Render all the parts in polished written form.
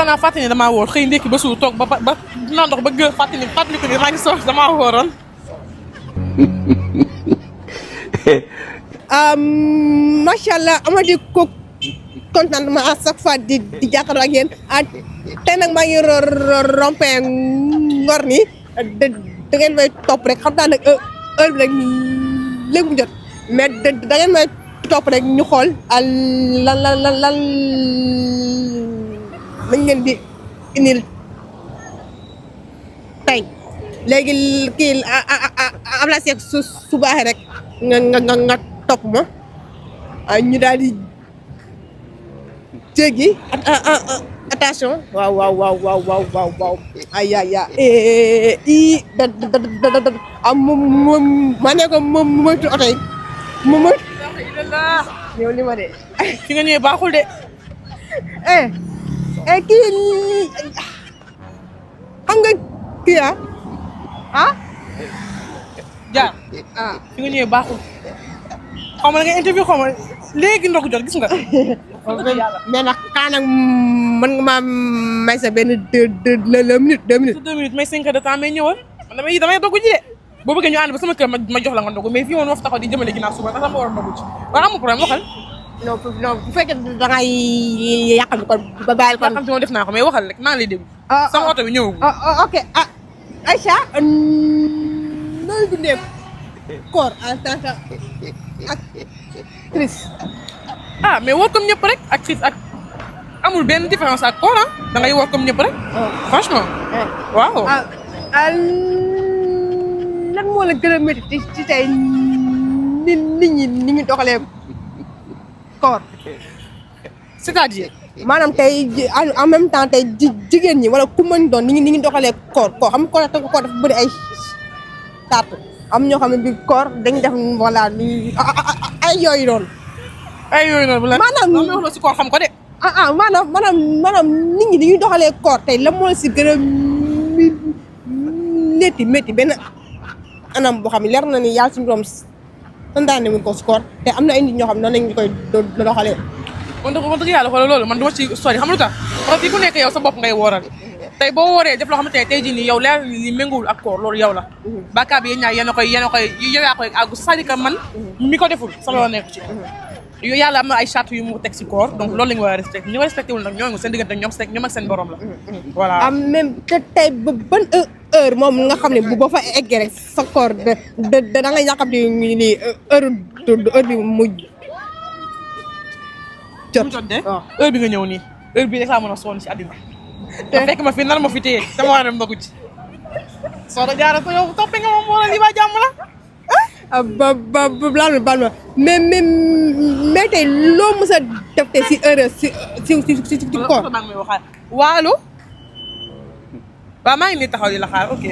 xanaa fàttali ne damaa wóor xëy ndékki ba suur toog ba naan ndox ba gër fàttali ko ni maa ngi soog damaa wóoroon. macha allah amati ko contentement à chaque fois di jàkkaarloo ak yéen tey nag maa ngi rompé Ngor ni da ngeen may topp rek xam naa nag heure bi rek léegi mu jot mais da ngeen may topp rek ñu xool lan lañ leen di indil tey léegi kii Ablaye Seck su baaxee rek nga topp ma ñu daal di jéggi attention waaw ay ma ne ko moytu oto yi moytu yow li ma de fi nga ñëwee baaxul de kii xam nga kii jaar fi nga ñëwee baaxul xaw ma na nga interview xaw ma léegi ndox jot gis nga. mais nag kaanag mën nga maa may sa benn deux minutes. 2 minutes may 5 heures de temps may ñëwal damay dogu ji de boo bëggee ñu ànd ba sama kër ma jox la nga dogu mais fii woon ma fa taxaw di jëmale ginnaaw suba ndax sama war a dogu ci waaw amul problème waxal. non bu fekkee da ngay yàqal kon ba bàyyil kon. yàqal si moom def naa ko mais waxal rek maa ngi lay déglu. sama oto bi ñëwagul. ok Aïcha nooy dundee koor en tant que actrice. mais woor comme ñëpp rek actrice ak amul benn différence ak koor da ngay woor comme ñëpp rek. franchement. waaw. lan moo la gën a métti ci tey nit ñi ni ñu doxalee koor. c'est-à-dire. maanaam tey en même temps tey jigéen ñi wala ku mën doon ni ñu doxalee koor xam nga koor dafa bëri ay tart am ñoo xam ne bi koor dañuy def voilà ay yooyu noonu. ay yooyu noonu la maanaam si koor xam ko de. maanaam nit ñi dañuy doxalee koor tey la moo si gën a métti benn anam boo xam ne leer na ni yàlla suñu borom santaane mu ko si koor te am na ay nit ñoo xam ne noonu lañu koy doxalee. kon dëgg yàlla xoolal loolu man du ma ci sori xam lu tax parce que ku nekk yow sa bopp ngay wooral tey boo wooree def loo xamante ne tey jii nii yow leer na ni méngoowul ak koor loolu yow la. bàkkaar bi yéen ñaar yéen a koy yow yaa koy àggu c'est-à-dire que man mi ko deful sama yoon nekk ci. yow yàlla am na ay charte yu mu teg si koor donc loolu la ñu war a respecté ñu ko respecté wul nag ñoo ngi seen diggante ñoom ak seen borom la. voilà même te tey ba ban heure moom nga xam ne bu ba fa eggee rek sa koor da nga yàqam ni heure bi mujj. jot de heure bi nga ñëw nii heure bi rek laa mën a sonn si àddina te fekk ma fi nar ma fi téye sama war a dem ndogu ci soo da jaara ko yow toppe nga moom wala lii ba jàmm la baal ma mais tey loo mës a def te si heure si koor maa ngi may waxaat waalo waaw maa ngi nii taxaw di la xaar ok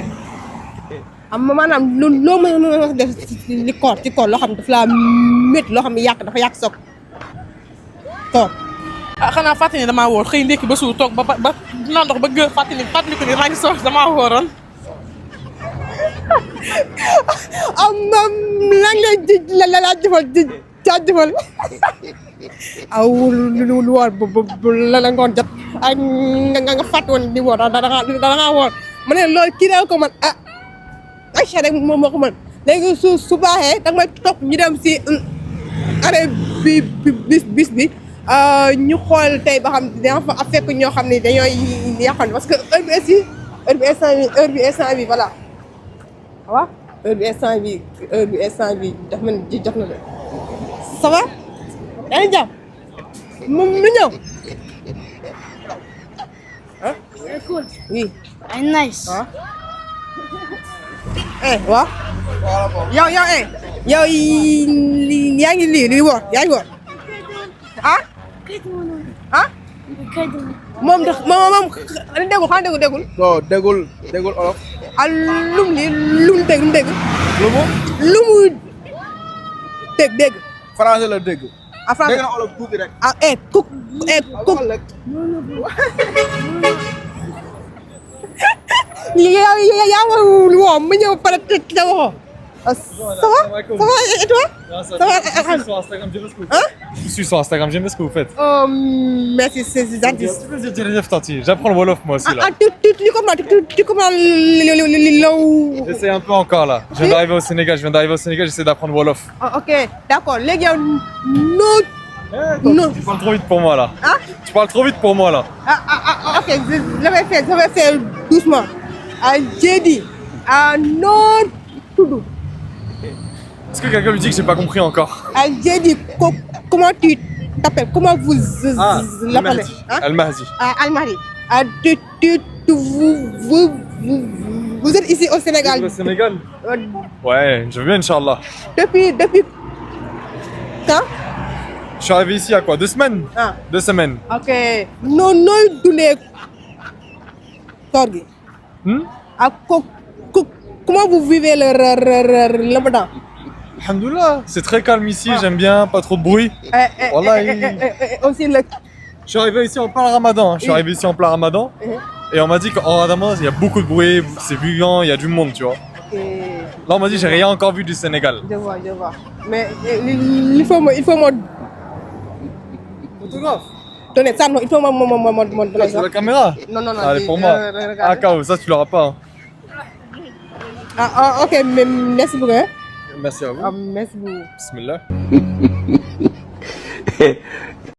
maanaam loo mën a def si koor loo xam ne daf laa métti loo xam ne dafa yàq soog koor xanaa fàttali ne damaa wóor xëy ndékki ba suur toog ba naan ndox ba gër fàttali ko ni maa ngi soog damaa wóoroon. lan nga la jëfal aw lu woor bu la ngoon jot ak nga fàtt woon di woor da nga woor ma ne loolu kii ko man Aïcha rek moom moo ko mën léegi su baaxee da nga may topp ñu dem si arrêt bis bi ñu xool tey ba xam dina fa fekk ñoo xam ne dañooy yàqal parce que heure bi instant bi voilà waaw heure bi instant bi dafa mel ni jot na de ça va yaa ngi jàmm moom lu ñëw ah Cool. oui And nice. waaw yow yaa ngi lii woor yaa ngi woor ah moom déggul xanaa déggul non déggul olof. lum dégg lu mu dégg français la dégg. français dégg na olof tuuti rek. cook yaa woo ma ñëw pare te waxoo Ça va? Ça va et toi? Ça va? Sur Instagram, j'aime ce que vous Hein? faites. Je suis sur Instagram, j'aime ce que vous faites. Oh, merci, c'est gentil. J'apprends le Wolof moi aussi là. Tu comprends le... J'essaie un peu encore là. Je viens d'arriver au Sénégal, j'essaie d'apprendre Wolof. Ok, d'accord. Les gars, non. Non. Tu parles trop vite pour moi là. Hein? Tu parles trop vite pour moi là. Ok, je vais faire doucement. J'ai dit, non, tout. Est-ce que quelqu'un lui dit que j'ai pas compris encore? J'ai dit, comment tu t'appelles? Comment vous l'appelez? Hein? Al-Mahdi. Almari. Vous êtes ici au Sénégal. Au Sénégal? Ouais, je veux bien, Inch'Allah. Depuis quand? Je suis arrivé ici à quoi? 2 semaines? Ah. 2 semaines. Ok. Non, dundee koor gi. Comment vous vivez le Ramadan? Alhamdoulilah, c'est très calme ici, j'aime bien, pas trop de bruit. Aussi le... Je suis arrivé ici en plein Ramadan. Je suis arrivé ici en plein Ramadan. Et on m'a dit qu'en Ramadan, il y a beaucoup de bruit, c'est bruyant, il y a du monde, tu vois. Là, on m'a dit, j'ai rien encore vu du Sénégal. Je vois. Mais il faut me... Photographe? Tenez, ça, non, il faut me donner C'est ça. la caméra? Non. Allez, pour moi. Ah, Kao, ça, tu l'auras pas. Hein. Ok, mais merci beaucoup. Hein? Merci à vous. Merci beaucoup. Bismillah.